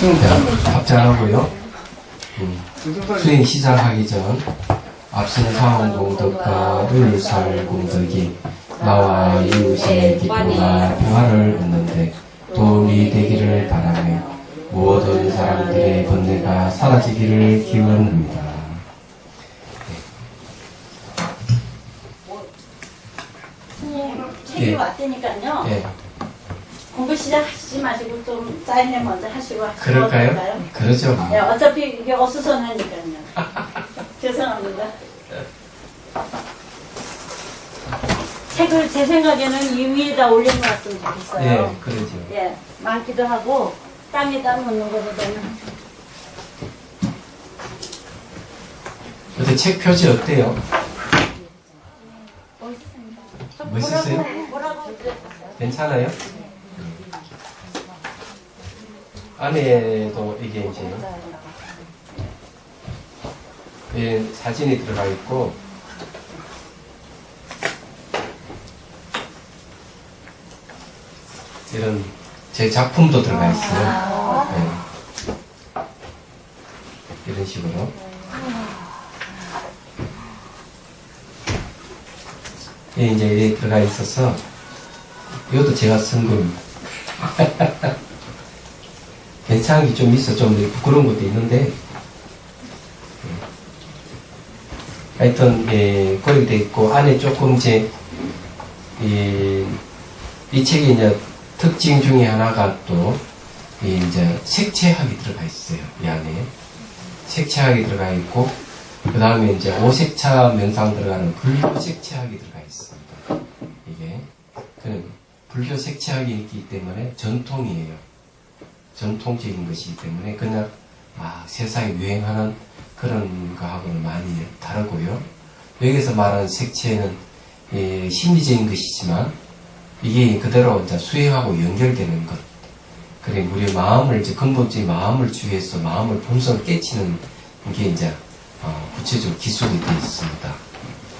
자, 합장하고요. 수행 시작하기 전 앞선 사원공덕과 을살공덕이 나와 이웃의 기쁨과 평화를 얻는데 도움이 되기를 바라며 모든 사람들의 번뇌가 사라지기를 기원합니다. 책이 왔다니까요. 예. 공부 시작하시지 마시고 좀 사인을 먼저 하시고 그럴까요? 그러죠. 네, 어차피 이게 어수선하니까요. 죄송합니다. 책을 제 생각에는 이 위에다 올려놓았으면 좋겠어요. 예, 그러죠. 예, 많기도 하고 땅에다 놓는 것보다는. 근데 책 표지 어때요? 멋있어요? 뭐라고 그랬어요? 괜찮아요? 안에도 이게 이제 사진이 들어가 있고 이런 제 작품도 들어가 있어요. 네. 이런 식으로. 이제 이렇게 들어가 있어서 이것도 제가 쓴 겁니다. 괜찮은 게 좀 있어. 좀 부끄러운 것도 있는데 하여튼 그렇게 돼 있고 안에 조금 이 책의 이제 특징 중에 하나가 또 이제 색채학이 들어가 있어요. 이 안에 색채학이 들어가 있고 그 다음에 이제 오색차 명상 들어가는 불교 색채학이 들어가 있습니다. 이게 불교 색채학이 있기 때문에 전통이에요. 전통적인 것이기 때문에 그냥 세상에 유행하는 그런 거하고는 많이 다르고요. 여기서 말하는 색채는 심리적인 것이지만 이게 그대로 이제 수행하고 연결되는 것. 그래 우리 마음을 이제 근본적인 마음을 주위해서 마음을 본성을 깨치는 게 이제 구체적으로 기술이 되어 있습니다.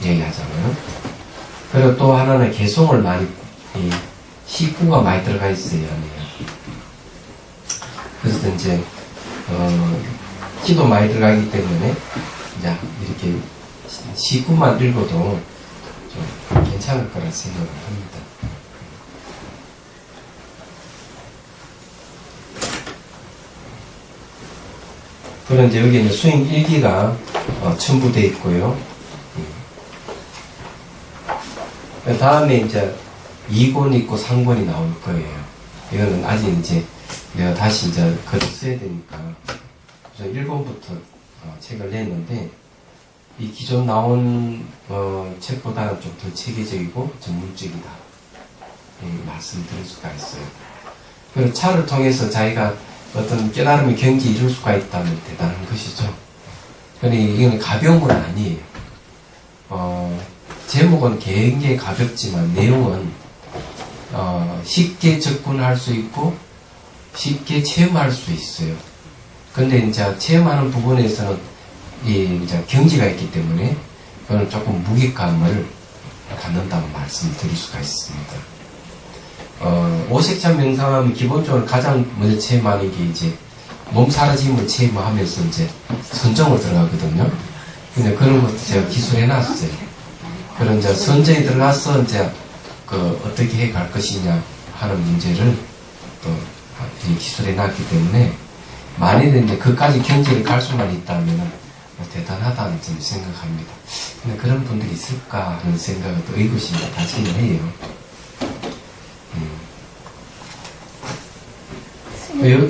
얘기하자면. 그리고 또 하나는 개성을 많이 시구가 많이 들어가 있어요. 그래서 이제 기도 많이 들어가기 때문에 이제 이렇게 시구만 읽어도 좀 괜찮을 거라 생각을 합니다. 그런 이제 여기 이제 수행 일기가 첨부되어 있고요. 그 다음에 이제 2권 있고 3권이 나올 거예요. 이거는 아직 이제 내가 다시 이제 글을 써야 되니까. 그래서 1권부터 책을 냈는데, 이 기존 나온 책보다는 좀 더 체계적이고 전문적이다. 말씀드릴 수가 있어요. 그리고 차를 통해서 자기가 어떤 깨달음의 경지에 이룰 수가 있다면 대단한 것이죠. 그러니 이건 가벼운 건 아니에요. 제목은 굉장히 가볍지만 내용은 쉽게 접근할 수 있고 쉽게 체험할 수 있어요. 근데 이제 체험하는 부분에서는 이제 경지가 있기 때문에 그건 조금 무게감을 갖는다고 말씀드릴 수가 있습니다. 오색찬 명상하면 기본적으로 가장 먼저 체험하는 게 이제 몸 사라짐을 체험하면서 이제 선정을 들어가거든요. 근데 그런 것도 제가 기술해 놨어요. 그런 이제 선정에 들어가서 이제 어떻게 해 갈 것이냐 하는 문제를 또 기술해 놨기 때문에 만일에 이제 그까지 경지를 갈 수만 있다면 대단하다는 점 생각합니다. 근데 그런 분들이 있을까 하는 생각을 또 의구심이 다지긴 해요.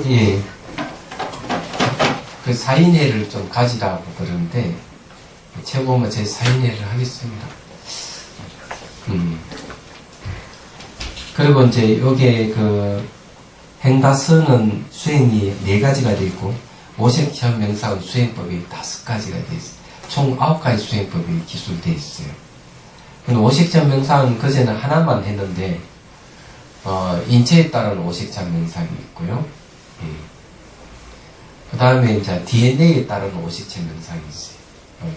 예. 그 사인회를 좀 가지라고 그러는데 최고면 제 사인회를 하겠습니다. 그리고 이제 여기에 행다서는 수행이 4가지가 되어 있고 오색천 명상은 수행법이 5가지가 되어 있어요. 총 9가지 수행법이 기술되어 있어요. 근데 오색천 명상은 그제는 하나만 했는데 인체에 따른 오색천 명상이 있고요. 그 다음에 이제 DNA에 따른 오색천 명상이 있어요.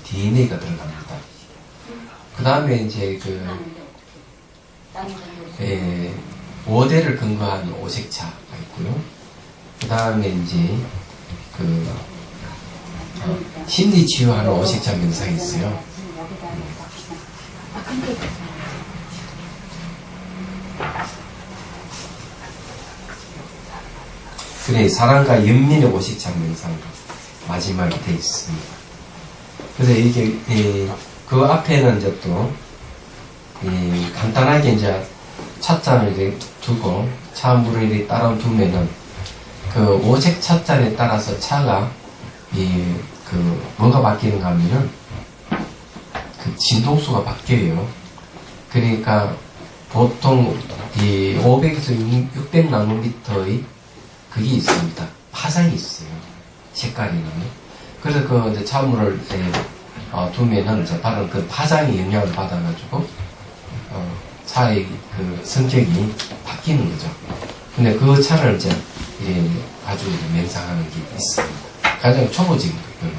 DNA가 들어갑니다. 그 다음에 이제 워대를 근거한 오색차가 있고요. 그 다음에 이제 심리 치유하는 오식차 명상이 있어요. 그래, 사랑과 연민의 오식차 명상 마지막에 되어 있습니다. 그래서 이게 그 앞에는 이제 또 간단하게 이제 찻잔을 이렇게 두고 차물을 이렇게 따라 두면은 그 오색 찻잔에 따라서 차가 뭐가 바뀌는가 하면은 그 진동수가 바뀌어요. 그러니까 보통 500에서 600 나노미터의 그게 있습니다. 파장이 있어요. 색깔이는. 그래서 그 이제 차물을 두면은 이제 바로 그 파장이 영향을 받아가지고 차의 그 성격이 바뀌는 거죠. 근데 그 차를 이제 아주 명상하는 게 있습니다. 가장 초보적인 거예요.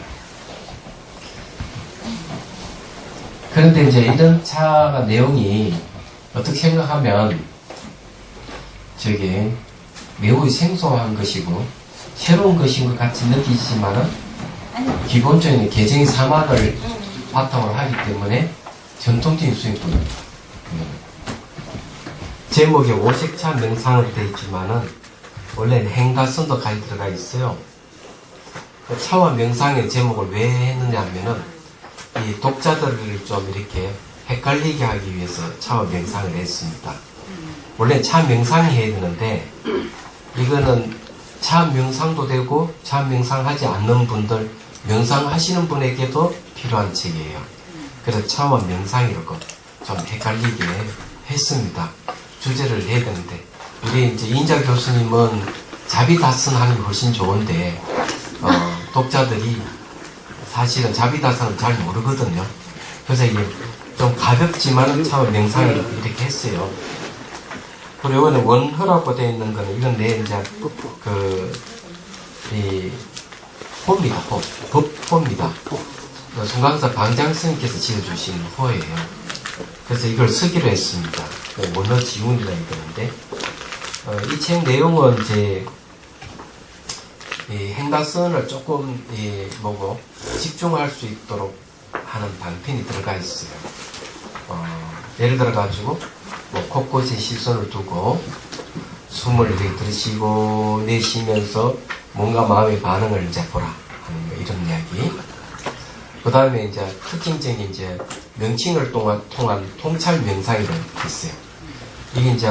그런데 이제 이런 차가 내용이 어떻게 생각하면 저게 매우 생소한 것이고 새로운 것인 것 같이 느끼지만은 기본적인 개정의 사막을 바탕으로 하기 때문에 전통적인 수행법입니다. 제목에 오색차 명상으로 되어 있지만은 원래는 행가선도 가히 들어가 있어요. 차와 명상의 제목을 왜 했느냐 하면은 이 독자들을 좀 이렇게 헷갈리게 하기 위해서 차와 명상을 했습니다. 원래 차 명상이 해야 되는데 이거는 차 명상도 되고 차 명상하지 않는 분들, 명상하시는 분에게도 필요한 책이에요. 그래서 차와 명상이라고 좀 헷갈리게 했습니다. 주제를 해야 되는데 우리 이제 인자 교수님은 자비다스하는 게 훨씬 좋은데 독자들이 사실은 자비다스는 잘 모르거든요. 그래서 이게 좀 가볍지만 참 명상을 이렇게 했어요. 그리고 이거는 원허라고 되어 있는 거는 이건 내 이제 호입니다. 법호입니다. 송강사 방장스님께서 지어주신 호예요. 그래서 이걸 쓰기로 했습니다. 원어 지운이라고 그러는데 이 책 내용은 이제 행가선을 조금 보고 집중할 수 있도록 하는 방편이 들어가 있어요. 예를 들어 가지고 곳곳에 시선을 두고 숨을 이렇게 들이쉬고 내쉬면서 뭔가 마음의 반응을 이제 보라 하는 거, 이런 이야기. 그 다음에 이제 특징적인 이제 명칭을 통한 통찰 명상이라는 게 있어요. 이게 이제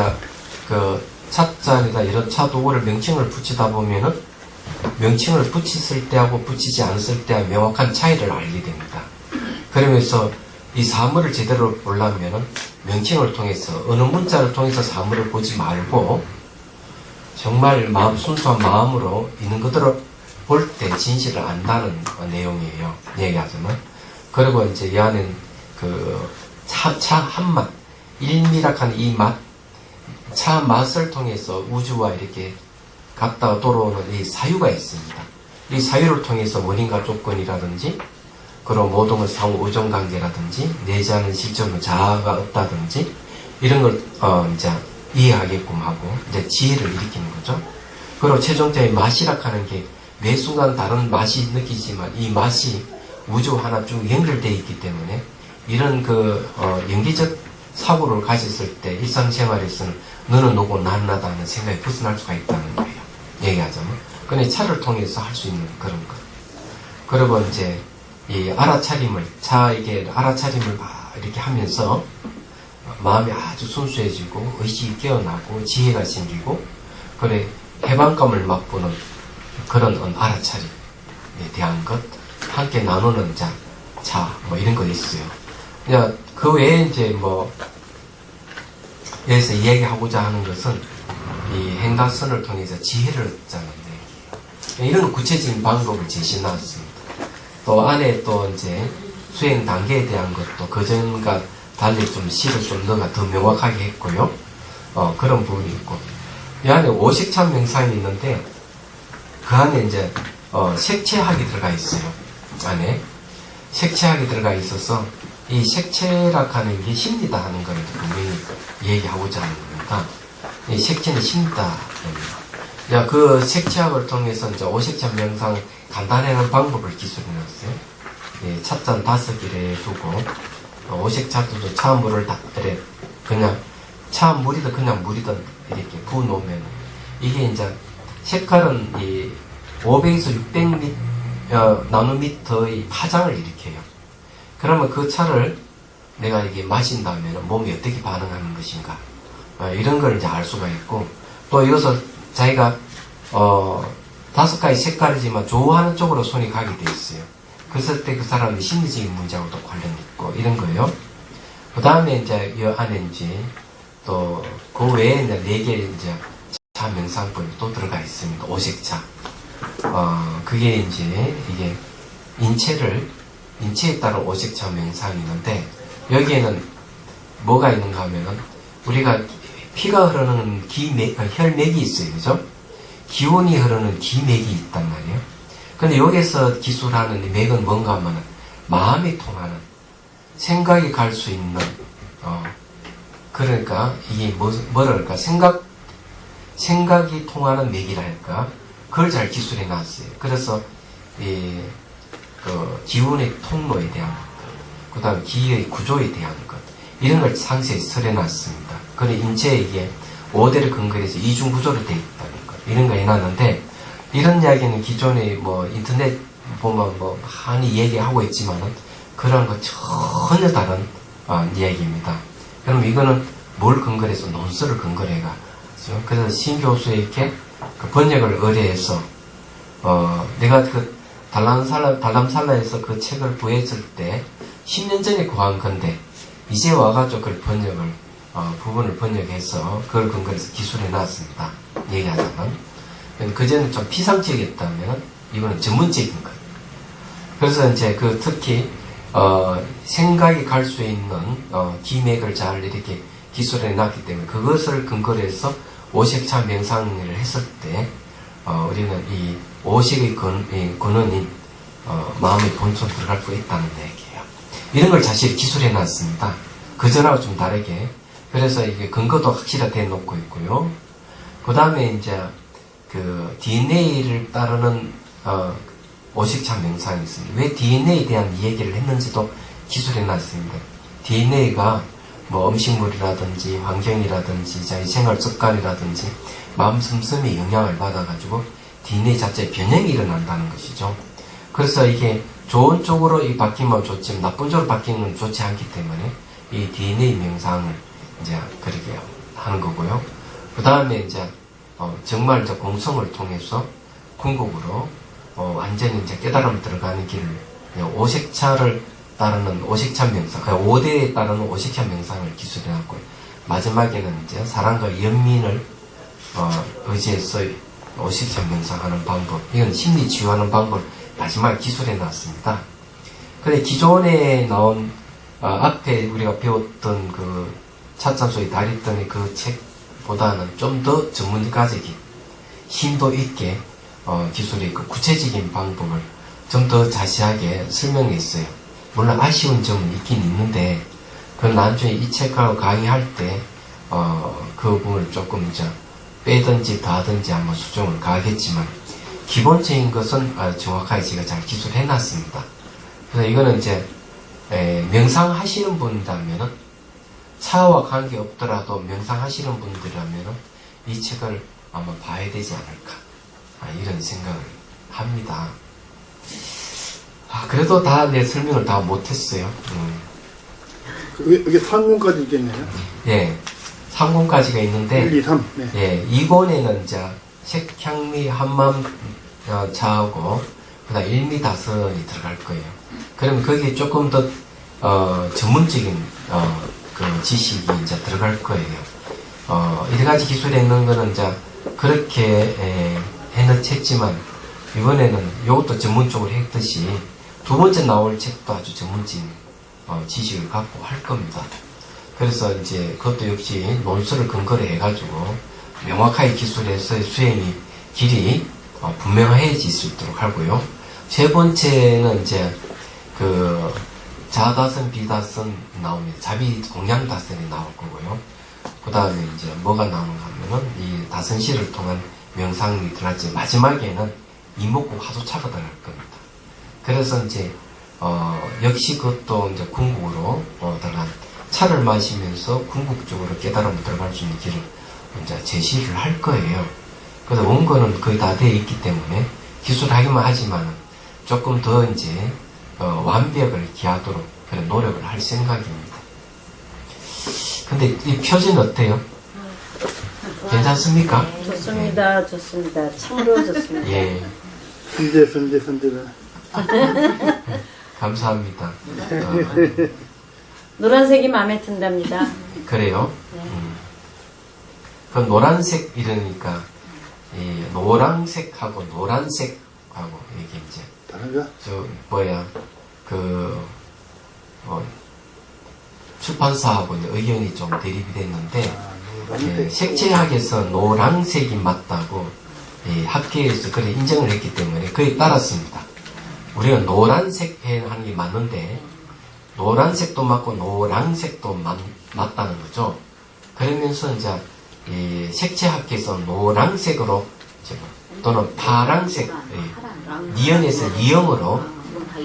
그 찻잔이다 이런 차도구를 명칭을 붙이다 보면은 명칭을 붙였을 때하고 붙이지 않았을 때와 명확한 차이를 알게 됩니다. 그러면서 이 사물을 제대로 보려면은 명칭을 통해서 어느 문자를 통해서 사물을 보지 말고 정말 순수한 마음으로 있는 그대로 볼 때 진실을 안다는 내용이에요. 얘기하자면. 그리고 이제 이 안엔 차 한맛, 일미락한 이 맛, 차 맛을 통해서 우주와 이렇게 갔다가 돌아오는 이 사유가 있습니다. 이 사유를 통해서 원인과 조건이라든지, 그런 모동의 상호 의존관계라든지, 내재하는 실존의 자아가 없다든지, 이런 걸, 이제 이해하게끔 하고, 이제 지혜를 일으키는 거죠. 그리고 최종적인 맛이라 하는 게 매 순간 다른 맛이 느끼지만 이 맛이 우주 하나 쭉 연결되어 있기 때문에 이런 연기적 사고를 가졌을 때 일상생활에서는 너는 너고 나는 나다 하는 생각이 벗어날 수가 있다는 거예요. 얘기하자면. 근데 차를 통해서 할 수 있는 그런 것. 그리고 이제 이 알아차림을 이렇게 하면서 마음이 아주 순수해지고 의식이 깨어나고 지혜가 생기고 그래 해방감을 맛보는 그런 알아차림에 대한 것 함께 나누는 차 이런 거 있어요. 그 외에 이제 여기서 이야기하고자 하는 것은 이 행가선을 통해서 지혜를 얻자는 얘기예요. 이런 구체적인 방법을 제시해놨습니다. 또 안에 또 이제 수행 단계에 대한 것도 그전과 달리 좀 시를 좀 넣어가 더 명확하게 했고요. 그런 부분이 있고 이 안에 오식찬 명상이 있는데 그 안에 이제 색채학이 들어가 있어요. 안에 색채학이 들어가 있어서 이 색채라 하는 게 심리다 하는 걸 분명히 얘기하고자 하는 겁니다. 이 색채는 심리다. 자, 그 색채학을 통해서 이제 오색차 명상 간단하는 방법을 기술해놨어요. 예, 찻잔 5개를 두고, 오색차도 차물을 딱, 이래, 그냥, 차물이든 그냥 물이든 이렇게 부어놓으면, 이게 이제, 색깔은 이 500에서 600 나노미터의 파장을 일으켜요. 그러면 그 차를 내가 이게 마신다면 몸이 어떻게 반응하는 것인가. 이런 걸 이제 알 수가 있고, 또 이것을 자기가 5가지 색깔이지만 좋아하는 쪽으로 손이 가게 돼 있어요. 그랬을 때 그 사람의 심리적인 문제하고도 관련이 있고 이런 거예요. 그 다음에 이제 이 안에 이제 또 그 외에 이제 4개의 이제 차 명상법이 또 들어가 있습니다. 오색차. 그게 이제 이게 인체에 따른 오색차 명상이 있는데, 여기에는 뭐가 있는가 하면은 우리가 피가 흐르는 혈맥이 있어요. 그죠? 기운이 흐르는 기맥이 있단 말이에요. 근데 여기서 기술하는 이 맥은 뭔가 하면은 마음이 통하는, 생각이 갈 수 있는, 그러니까 이게 뭐랄까, 생각이 통하는 맥이랄까, 그걸 잘 기술해 놨어요. 그래서 그 기운의 통로에 대한 것, 그 다음 기의 구조에 대한 것, 이런 걸 상세히 설해놨습니다. 그래 인체에 이게 5대를 근거해서 이중 구조로 되어 있다는 것, 이런 거 해놨는데, 이런 이야기는 기존에 뭐 인터넷 보면 뭐 많이 얘기하고 있지만은 그런 거 전혀 다른 이야기입니다. 그럼 이거는 뭘 근거로 해서 논설을 근거로 해가. 그래서 신 교수에게 그 번역을 의뢰해서 내가 그 달람살라에서 그 책을 구했을 때 10년 전에 구한 건데, 이제 와가지고 그걸 번역을 부분을 번역해서 그걸 근거로 해서 기술해 놨습니다. 얘기하자면. 그전에는 좀 피상적이었다면 이거는 전문적인 거예요. 그래서 이제 그 특히 생각이 갈 수 있는 기맥을 잘 이렇게 기술해 놨기 때문에 그것을 근거로 해서 오색차 명상을 했을 때 우리는 이 오색의 근원인 마음의 본성 들어갈 수 있다는 얘기예요. 이런 걸 자신이 기술해 놨습니다. 그전하고 좀 다르게. 그래서 이게 근거도 확실하게 놓고 있고요. 그 다음에 이제 그 DNA를 따르는 오색차 명상이 있습니다. 왜 DNA에 대한 얘기를 했는지도 기술해 놨습니다. DNA가 뭐 음식물이라든지 환경이라든지 자기 생활 습관이라든지 마음 씀씀이 영향을 받아가지고 DNA 자체에 변형이 일어난다는 것이죠. 그래서 이게 좋은 쪽으로 바뀌면 좋지만 나쁜 쪽으로 바뀌는 건 좋지 않기 때문에 이 DNA 명상을 이제 그렇게 하는 거고요. 그 다음에 이제 정말 이제 공성을 통해서 궁극으로 완전히 이제 깨달음 들어가는 길을 오색차를 따르는 오색차 명상, 5대에 따르는 오색차 명상을 기술해놨고, 마지막에는 이제 사랑과 연민을 의지해서 오색차 명상하는 방법, 이건 심리 치유하는 방법을 마지막에 기술해놨습니다. 근데 기존에 나온 앞에 우리가 배웠던 그 찻잔소의 다리더니 그 책보다는 좀 더 전문가적인 힘도 있게 기술이 있고 구체적인 방법을 좀 더 자세하게 설명했어요. 물론 아쉬운 점은 있긴 있는데, 그건 나중에 이 책하고 강의할 때 그 부분을 조금 이제 빼든지 더하든지 한번 수정을 가하겠지만, 기본적인 것은 정확하게 제가 잘 기술해놨습니다. 그래서 이거는 이제 명상하시는 분이라면은, 차와 관계 없더라도 명상하시는 분들이라면은 이 책을 아마 봐야 되지 않을까, 이런 생각을 합니다. 그래도 다 내 설명을 다 못했어요. 이게 3권까지 있겠네요. 예, 3권까지가 있는데, 1, 2, 3. 네. 예, 2권에는 이제 색향미 한맘 차하고 그다음 일미다선이 들어갈 거예요. 그러면 거기에 조금 더 전문적인 그 지식이 이제 들어갈 거예요. 여러 가지 기술에 있는 거는 이제 그렇게 해놓겠지만, 이번에는 이것도 전문적으로 했듯이 두 번째 나올 책도 아주 전문적인 지식을 갖고 할 겁니다. 그래서 이제 그것도 역시 논술을 근거로 해가지고 명확하게 기술해서 수행이 길이 분명해질 수 있도록 하고요. 세 번째는 이제 그 자다선, 비다선 나옵니다. 자비 공양다선이 나올 거고요. 그 다음에 이제 뭐가 나오는가 하면은 이 다선시를 통한 명상이 들어갈지 마지막에는 이목구 화두차가 들어갈 겁니다. 그래서 이제 역시 그것도 이제 궁극으로 들어간 차를 마시면서 궁극적으로 깨달음으로 들어갈 수 있는 길을 이제 제시를 할 거예요. 그래서 원고는 거의 다 되어 있기 때문에 기술하기만 하지만 조금 더 이제 완벽을 기하도록 그런 노력을 할 생각입니다. 근데 이 표지는 어때요? 괜찮습니까? 좋습니다. 좋습니다. 참으로 좋습니다. 예, 선제가. 감사합니다. 노란색이 마음에 든답니다. 그래요? 그 노란색 이러니까 이 노란색하고 노란색하고 이게 이제 다른가? 출판사하고 이제 의견이 좀 대립이 됐는데 노란색. 색채학에서 노란색이 맞다고 학계에서 그래 인정을 했기 때문에 그에 따랐습니다. 우리가 노란색 하는 게 맞는데 노란색도 맞고 노란색도 맞다는 거죠. 그러면서 이제 이 색채학에서 노란색으로 또는 파란색 니은에서 이영으로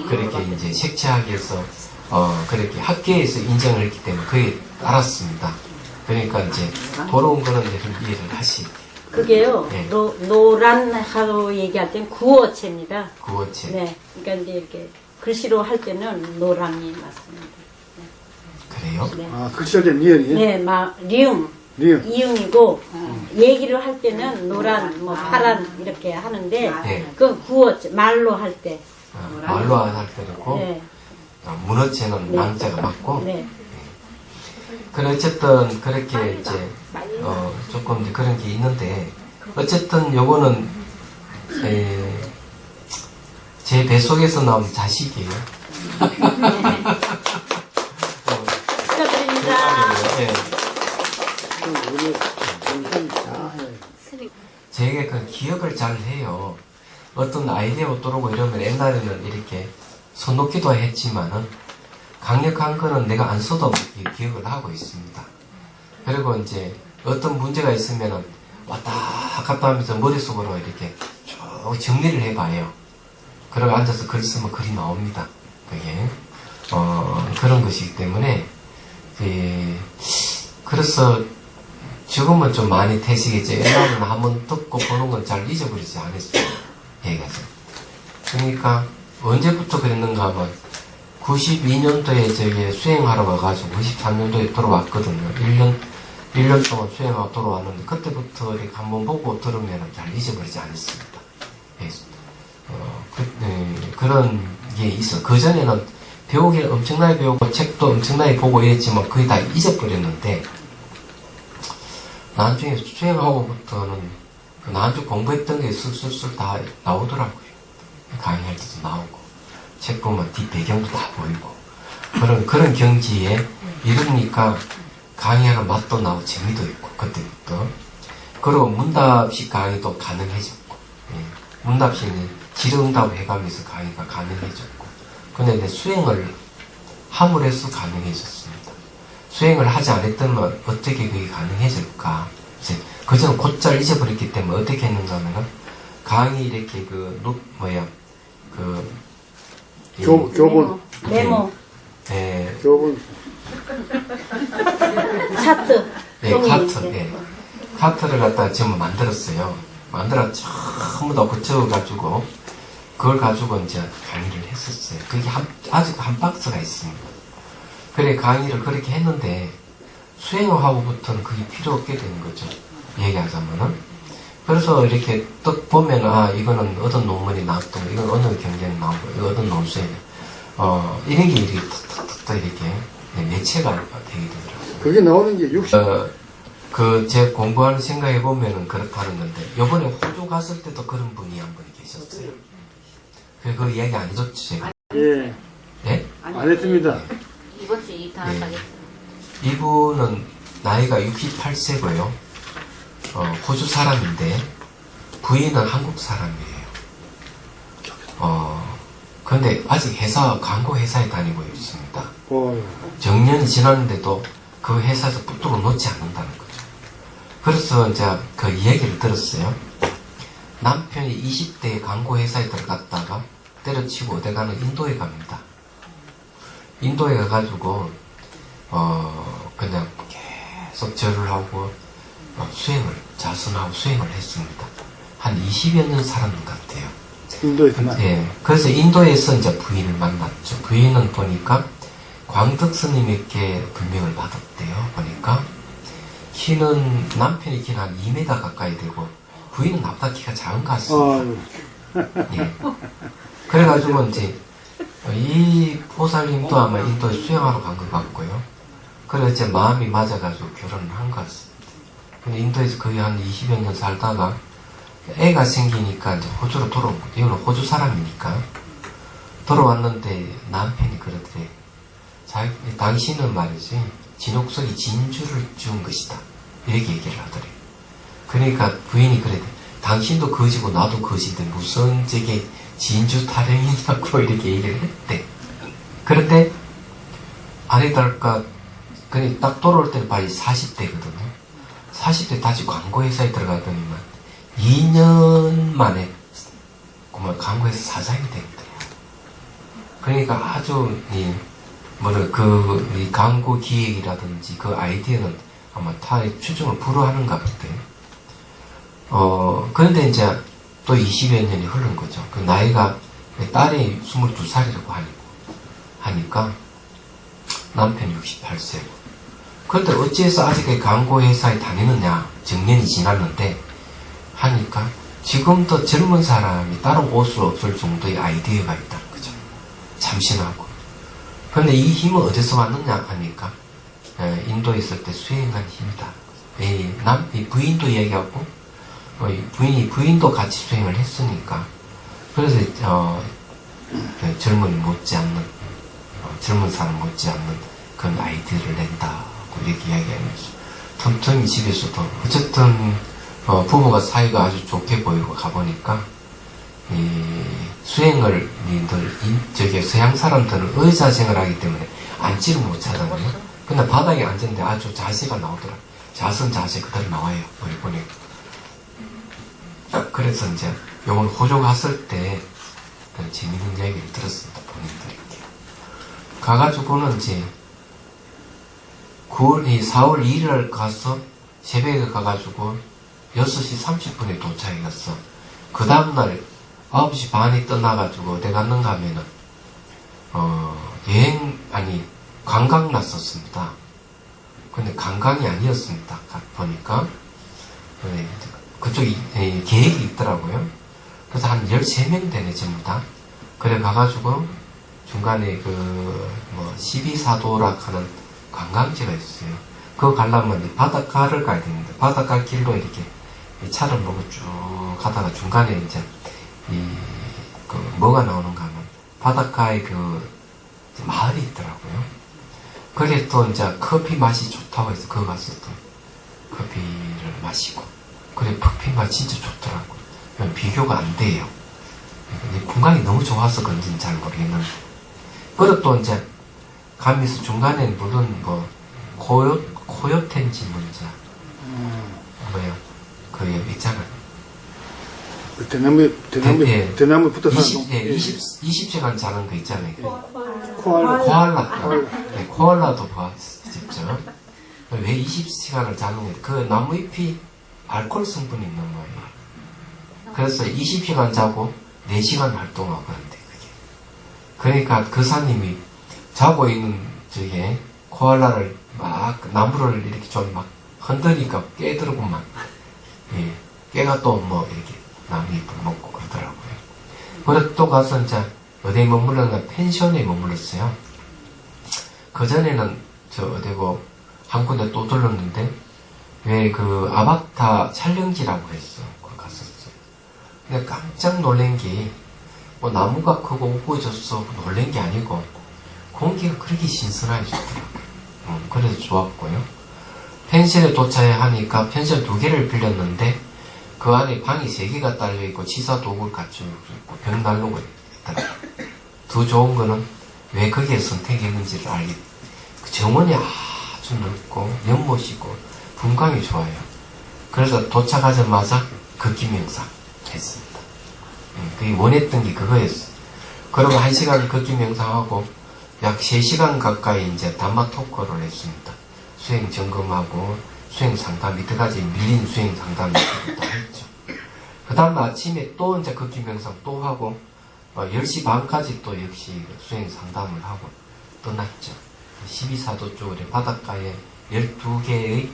그렇게 이제 색채학에서 그렇게 학계에서 인정을 했기 때문에 그에 따랐습니다. 그러니까 이제 돌아온 거는 이해를 하시고 그게요. 네. 노란하고 얘기할 땐 구어체입니다. 구어체. 네. 그러니까 이제 이렇게 글씨로 할 때는 노랑이 맞습니다. 그래요? 네. 아, 글씨할 때 니은이? 네, 리움. 니은. 이응이고 얘기를 할 때는 노란, 뭐 파란 이렇게 하는데 네. 그 구어체 말로 할 때. 말로 할 때고 네. 문어체는 네. 낭자가 맞고 네. 그래 어쨌든 그렇게 이제 조금 이제 그런 게 있는데 어쨌든 요거는 제 뱃속에서 나온 자식이에요. 축하드립니다. 네. 오늘 영상 다 해. 제가 그 기억을 잘 해요. 어떤 아이디어가 떠오르고 이러면 옛날에는 이렇게 손놓기도 했지만은 강력한 거는 내가 안 써도 기억을 하고 있습니다. 그리고 이제 어떤 문제가 있으면은 왔다 갔다 하면서 머릿속으로 이렇게 쭉 정리를 해봐요. 그러고 앉아서 글 쓰면 글이 나옵니다. 그게 그런 것이기 때문에 그래서 지금은 좀 많이 퇴색이죠. 옛날에는 한번 듣고 보는 건 잘 잊어버리지 않았어요. 얘기하죠. 그러니까 언제부터 그랬는가 하면 92년도에 저기 수행하러 가가지고 93년도에 들어왔거든요. 1년 동안 수행하고 들어왔는데 그때부터 이렇게 한번 보고 들으면 잘 잊어버리지 않았습니다. 그런 게 있어. 그전에는 배우기를 엄청나게 배우고 책도 엄청나게 보고 이랬지만 거의 다 잊어버렸는데 나중에 수행하고부터는 나중에 공부했던 게 슬슬슬 다 나오더라고요. 강의할 때도 나오고 책 보면 뒷 배경도 다 보이고 그런 경지에 이르니까 강의하는 맛도 나고 재미도 있고 그때부터 그리고 문답식 강의도 가능해졌고 문답식은 질의응답을 해가면서 강의가 가능해졌고 근데 이제 수행을 함으로 해서 가능해졌습니다. 수행을 하지 않았다면 어떻게 그게 가능해질까? 이제 그전에 곧잘 잊어버렸기 때문에 어떻게 했는가 하면은 강의 이렇게 교본. 메모. 네, 교본. 차트. 네, 종이. 카트, 네. 카트를 갖다 전부 만들었어요. 만들어 전부 다 붙여가지고, 그걸 가지고 이제 강의를 했었어요. 그게 아직 한 박스가 있습니다. 그래, 강의를 그렇게 했는데, 수행하고부터는 그게 필요 없게 되는 거죠. 얘기하자면은. 그래서 이렇게 딱 보면, 이거는 어떤 논문이 나왔던 거, 이건 어느 경전이 나온 거, 이거 어떤 논수에, 이런 게 이렇게 탁탁탁 이렇게 매체가 되게 되더라고요. 그게 나오는 게 60. 제 공부하는 생각해 보면은 그렇다는 건데, 요번에 호주 갔을 때도 그런 분이 한 분이 계셨어요. 그 이야기 안 해줬죠, 제가? 예. 네? 안 했습니다. 이번 주에 이타 네. 하겠어요. 이분은 나이가 68세고요. 호주 사람인데, 부인은 한국 사람이에요. 근데 아직 광고 회사에 다니고 있습니다. 정년이 지났는데도 그 회사에서 붙들어 놓지 않는다는 거죠. 그래서 이제 그 이야기를 들었어요. 남편이 20대에 광고 회사에 들어갔다가 때려치고 어디 가는 인도에 갑니다. 인도에 가가지고 그냥 계속 절을 하고 자선하고 수행을 했습니다. 한 20여 년 살았는 것 같아요. 인도에서나. 예. 그래서 인도에서 이제 부인을 만났죠. 부인은 보니까 광덕 스님에게 분명을 받았대요. 보니까 키는 남편이 키는 한 2m 가까이 되고 부인은 나보다 키가 작은 것 같습니다. 예. 그래가지고 이제 이 보살님도 아마 인도에 수행하러 간 것 같고요. 그래서 이제 마음이 맞아가지고 결혼을 한 것 같습니다. 근데 인도에서 거의 한 20여 년 살다가 애가 생기니까 이제 호주로 돌아온 거죠. 이거는 호주 사람이니까. 돌아왔는데 남편이 그러더래. 당신은 말이지, 진옥석이 진주를 준 것이다. 이렇게 얘기를 하더래. 그러니까 부인이 그래. 당신도 거지고 나도 거지인데 무슨 저게 진주 타령이냐고 이렇게 얘기를 했대. 그런데 아니달까, 그니 딱 돌아올 때는 바로 40대거든요. 40대 다시 광고회사에 들어가더니만 2년 만에 그만 광고회사 사장이 됐더래요. 그러니까 아주 이 광고 기획이라든지 그 아이디어는 아마 타의 추종을 불허하는가 같아요. 그런데 이제 또 20여 년이 흐른 거죠. 그 나이가 딸이 22살이라고 하니까 남편이 68세고. 그런데 어찌해서 아직 광고회사에 다니느냐, 정년이 지났는데 하니까 지금도 젊은 사람이 따로 올 수 없을 정도의 아이디어가 있다는 거죠. 참신하고. 그런데 이 힘은 어디서 왔느냐 하니까 인도에 있을 때 수행한 힘이다. 이 부인도 얘기하고 부인도 같이 수행을 했으니까 그래서 젊은 사람 못지않는 그런 아이디어를 낸다고 이렇게 이야기하면서 틈틈이 집에서도 어쨌든 부부가 사이가 아주 좋게 보이고 가보니까 이 수행을 서양 사람들은 의자 생활하기 때문에 앉지를 못하잖아요. 근데 바닥에 앉았는데 아주 자세가 나오더라. 자선 자세 그대로 나와요. 보니까. 그래서 이제 요번 호주 갔을 때 재밌는 이야기를 들었습니다. 본인들에게. 가가지고는 이제 4월 2일 가서 새벽에 가가지고 6시 30분에 도착했어. 그 다음날 9시 반에 떠나가지고 어디 갔는가 하면은 관광 났었습니다. 근데 관광이 아니었습니다. 보니까 그쪽이 계획이 있더라고요. 그래서 한 13명 되네 전부 다. 그래 가가지고 중간에 12사도라 하는 관광지가 있어요. 그거 가려면 바닷가를 가야 되는데 바닷가 길로 이렇게 차를 몰고 쭉 가다가 중간에 이제 뭐가 나오는가 하면 바닷가에 마을이 있더라고요. 그게 또 이제 커피 맛이 좋다고 해서 거기 가서 또 커피를 마시고 그래 커피 맛 진짜 좋더라고요. 비교가 안 돼요. 공간이 너무 좋아서 그런지는 잘 모르겠는데 그리고 또 이제 가면서 중간에 물론 코요텐지 문자 그 있잖아요. 대나무에 붙어 사는 20시간 자는 거 있잖아요. 코알라. 코알라도 봤죠. 왜 20시간을 자는 거예요? 그 나무잎이 알코올 성분이 있는 거예요. 그래서 20시간 자고 4시간 활동하고 그런데 그게. 그러니까 그 사님이 자고 있는 저게 코알라를 막 나무를 이렇게 좀 막 흔드니까 깨더라고만. 예. 깨가 또 이렇게 나무잎을 먹고 그러더라고요. 그래서 또 가서 이제 어디에 머물렀나 펜션에 머물렀어요. 그전에는 어디고 한 군데 또 들렀는데 왜 아바타 촬영지라고 했어. 거기 갔었어요. 근데 깜짝 놀란 게 나무가 크고 우거졌어 놀란 게 아니고 공기가 그렇게 신선하게 좋더라고요. 그래서 좋았고요. 펜션에 도착하니까 펜션 2개를 빌렸는데 그 안에 방이 3개가 딸려있고 치사 도구를 갖추고 있고 벽난로가 있더라고요. 더 좋은 거는 왜 거기에 선택했는지를 알게 정원이 아주 넓고 연못이고 풍광이 좋아요. 그래서 도착하자마자 걷기 명상 했습니다. 그게 원했던 게 그거였어요. 그러고 1시간 걷기 명상하고 약 3시간 가까이 이제 담화 토크를 했습니다. 수행 점검하고 수행 상담, 밑에까지 밀린 수행 상담 다 했죠. 그 다음 아침에 또 이제 걷기 명상 또 하고 10시 반까지 또 역시 수행 상담을 하고 떠났죠. 12사도 쪽으로 바닷가에 12개의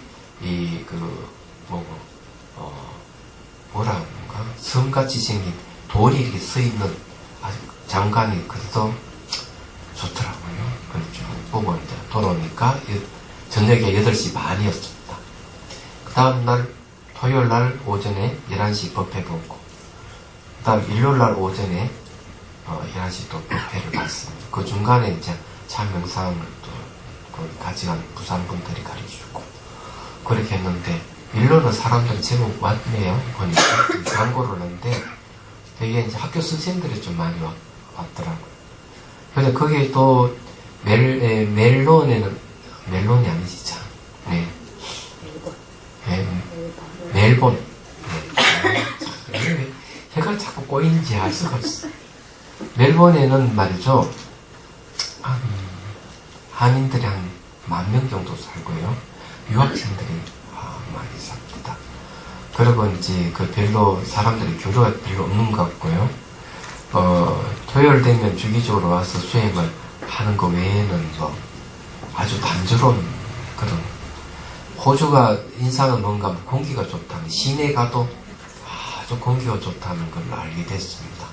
섬같이 생긴 돌이 이렇게 서 있는 아주 장관이 그래도 좋더라고요. 그렇죠. 보고 이제 돌아오니까 저녁에 8시 반이었습니다. 그 다음날 토요일 날 오전에 11시 법회 보고, 그 다음 일요일 날 오전에 11시 또 법회를 봤습니다. 그 중간에 이제 참 명상을 또 같이 간 부산 분들이 가르쳐주고, 그렇게 했는데, 일로는 사람들이 제법 왔네요. 보니까. 광고를 하는데, 되게 이제 학교 선생님들이 좀 많이 왔더라고요. 그래서 거기에 또, 멜론이 아니지, 참. 네. 멜본. 네. 혀가 자꾸 꼬이는지 알 수가 없어. 멜본에는 말이죠, 한인들이 한 10,000명 정도 살고요. 유학생들이 많이 삽니다. 그리고 이제 별로 사람들이 교류가 별로 없는 것 같고요. 토요일 되면 주기적으로 와서 수행을 하는 것 외에는 아주 단조로운 그런, 호주가 인상은 뭔가 공기가 좋다는, 시내 가도 아주 공기가 좋다는 걸 알게 됐습니다.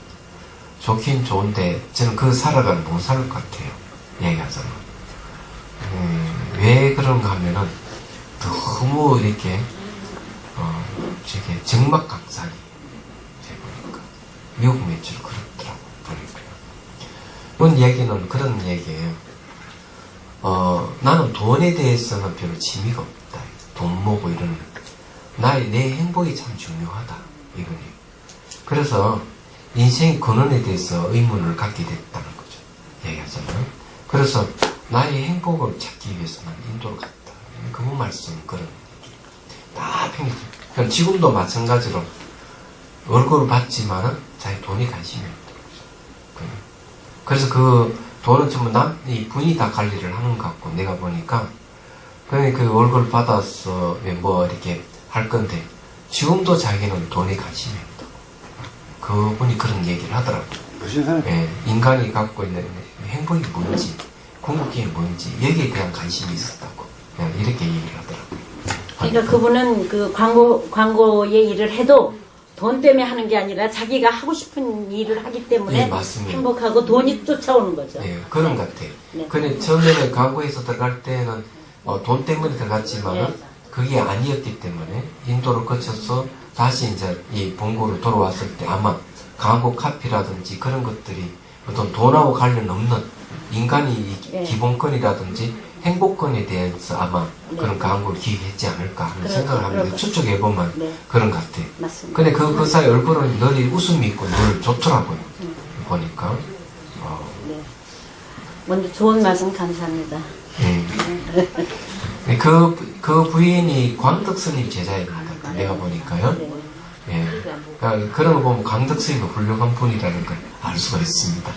좋긴 좋은데 저는 그 살아가면 못 살 것 같아요. 얘기하자면. 왜 그런가 하면은 너무 이렇게 저게 정막 강산이 되보니까 미국 매출 그렇더라고 보니까요. 이런 얘기는 그런 얘기예요. 나는 돈에 대해서는 별로 재미가 없다. 돈 모으고 이러는 내 행복이 참 중요하다 이거니. 그래서 인생 근원에 대해서 의문을 갖게 됐다는 거죠. 얘기하자면. 그래서 나의 행복을 찾기 위해서는 인도를 갔다. 그분 말씀 그런 다 평균. 지금도 마찬가지로 얼굴을 봤지만은 자기 돈이 관심이 없다. 그래서 그 돈은 전부 이 분이 다 관리를 하는 것 같고, 내가 보니까 그 얼굴 받아서 이렇게 할 건데 지금도 자기는 돈에 관심이 없다. 그분이 그런 얘기를 하더라고요. 예, 인간이 갖고 있는 행복이 뭔지, 궁극이 뭔지 여기에 대한 관심이 있었다고 그냥 이렇게 얘기를 하더라고요. 그러니까 그분은 그 광고의 일을 해도 돈 때문에 하는 게 아니라 자기가 하고 싶은 일을 하기 때문에 예, 맞습니다. 행복하고 돈이 쫓아오는 거죠. 예, 그런 것 같아요. 네. 근데 처음에는 광고에서 들어갈 때는 돈 때문에 들어갔지만은 네. 그게 아니었기 때문에 인도를 거쳐서 다시 이제 이 본고로 돌아왔을 때 아마 광고 카피라든지 그런 것들이 어떤 돈하고 관련 없는 인간이 네. 기본권이라든지 행복권에 대해서 아마 네. 그런 광고를 기획했지 않을까 하는 그렇죠. 생각을 합니다. 그렇죠. 추측해보면 네. 그런 것 같아요. 맞습니다. 근데 그 사이 얼굴은 늘 웃음이 있고 늘 좋더라고요. 보니까. 네. 먼저 좋은 말씀 감사합니다. 네, 그 부인이 광덕 스님 제자입니다. 내가 보니까요. 네. 예. 그러니까 그런 거 보면 광덕 스님이 훌륭한 분이라는 걸 알 수가 있습니다.